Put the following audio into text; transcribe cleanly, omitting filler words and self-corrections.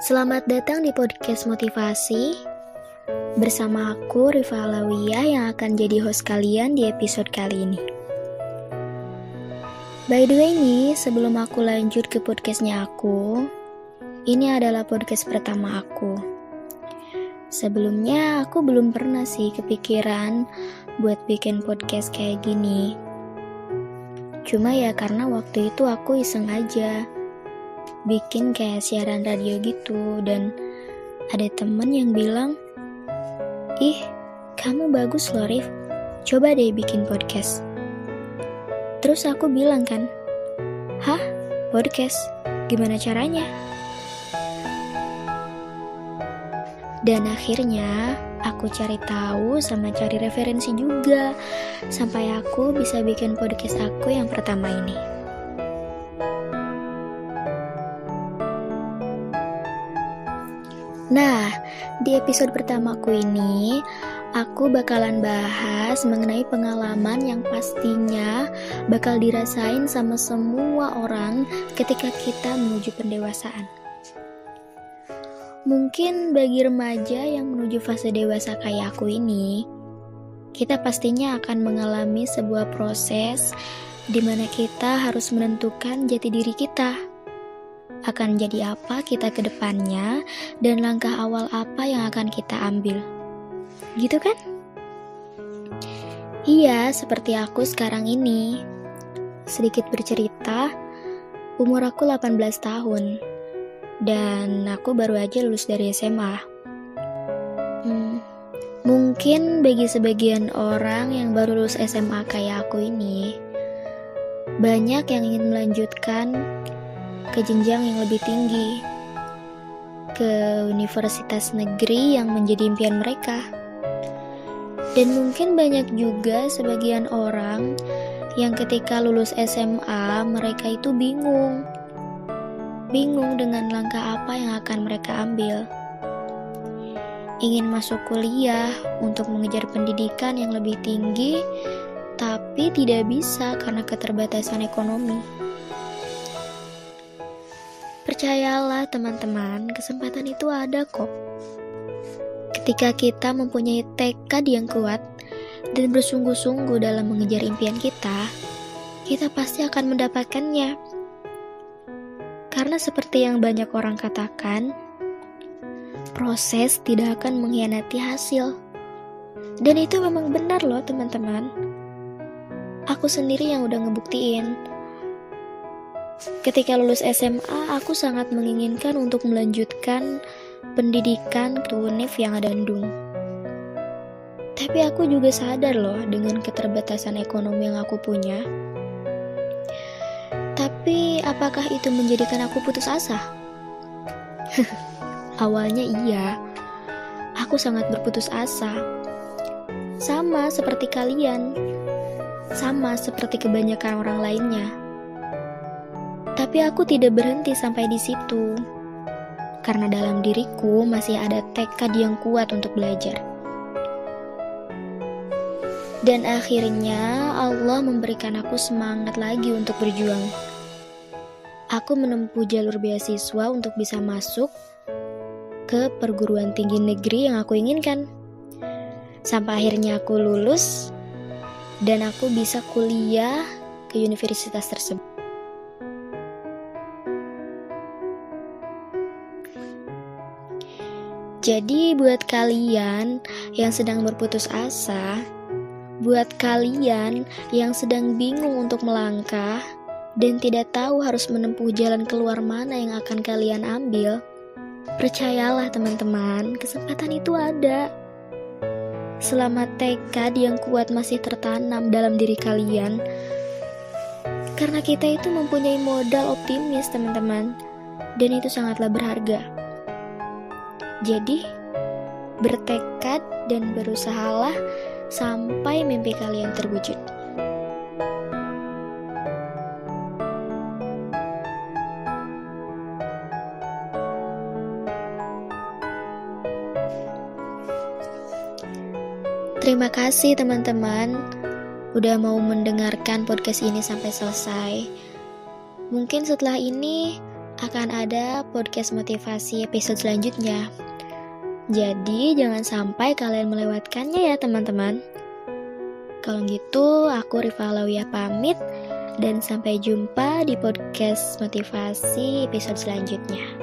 Selamat datang di podcast motivasi bersama aku Rifa Alawiyah yang akan jadi host kalian di episode kali ini. By the way nih, sebelum aku lanjut ke podcastnya aku, ini adalah podcast pertama aku. Sebelumnya aku belum pernah sih kepikiran buat bikin podcast kayak gini. Cuma ya karena waktu itu aku iseng aja bikin kayak siaran radio gitu, dan ada temen yang bilang, "Ih, kamu bagus loh Rif, coba deh bikin podcast." Terus aku bilang kan, "Hah? Podcast? Gimana caranya?" Dan akhirnya aku cari tahu sama cari referensi juga, sampai aku bisa bikin podcast aku yang pertama ini. Nah, di episode pertamaku ini, aku bakalan bahas mengenai pengalaman yang pastinya bakal dirasain sama semua orang ketika kita menuju pendewasaan. Mungkin bagi remaja yang menuju fase dewasa kayak aku ini, kita pastinya akan mengalami sebuah proses di mana kita harus menentukan jati diri kita. Akan jadi apa kita ke depannya, dan langkah awal apa yang akan kita ambil. Gitu kan? Iya, seperti aku sekarang ini. Sedikit bercerita, umur aku 18 tahun. Dan aku baru aja lulus dari SMA. Mungkin bagi sebagian orang yang baru lulus SMA kayak aku ini, banyak yang ingin melanjutkan ke jenjang yang lebih tinggi, ke universitas negeri yang menjadi impian mereka. Dan mungkin banyak juga sebagian orang yang ketika lulus SMA mereka itu bingung dengan langkah apa yang akan mereka ambil. Ingin masuk kuliah untuk mengejar pendidikan yang lebih tinggi, tapi tidak bisa karena keterbatasan ekonomi. Percayalah teman-teman, kesempatan itu ada kok. Ketika kita mempunyai tekad yang kuat dan bersungguh-sungguh dalam mengejar impian kita pasti akan mendapatkannya. Karena seperti yang banyak orang katakan, proses tidak akan mengkhianati hasil. Dan itu memang benar loh teman-teman. Aku sendiri yang udah ngebuktiin. Ketika lulus SMA, aku sangat menginginkan untuk melanjutkan pendidikan ke UNIF yang ada di Bandung. Tapi aku juga sadar loh dengan keterbatasan ekonomi yang aku punya. Tapi apakah itu menjadikan aku putus asa? Awalnya iya, aku sangat berputus asa. Sama seperti kalian, sama seperti kebanyakan orang lainnya. Tapi aku tidak berhenti sampai di situ, karena dalam diriku masih ada tekad yang kuat untuk belajar. Dan akhirnya Allah memberikan aku semangat lagi untuk berjuang. Aku menempuh jalur beasiswa untuk bisa masuk ke perguruan tinggi negeri yang aku inginkan. Sampai akhirnya aku lulus, dan aku bisa kuliah ke universitas tersebut. Jadi buat kalian yang sedang berputus asa, buat kalian yang sedang bingung untuk melangkah dan tidak tahu harus menempuh jalan keluar mana yang akan kalian ambil, percayalah teman-teman, kesempatan itu ada. Selama tekad yang kuat masih tertanam dalam diri kalian, karena kita itu mempunyai modal optimis teman-teman, dan itu sangatlah berharga. Jadi, bertekad dan berusahalah sampai mimpi kalian terwujud. Terima kasih teman-teman udah mau mendengarkan podcast ini sampai selesai. Mungkin setelah ini akan ada podcast motivasi episode selanjutnya. Jadi jangan sampai kalian melewatkannya ya teman-teman. Kalau gitu aku Rifa Alawiyah pamit dan sampai jumpa di podcast motivasi episode selanjutnya.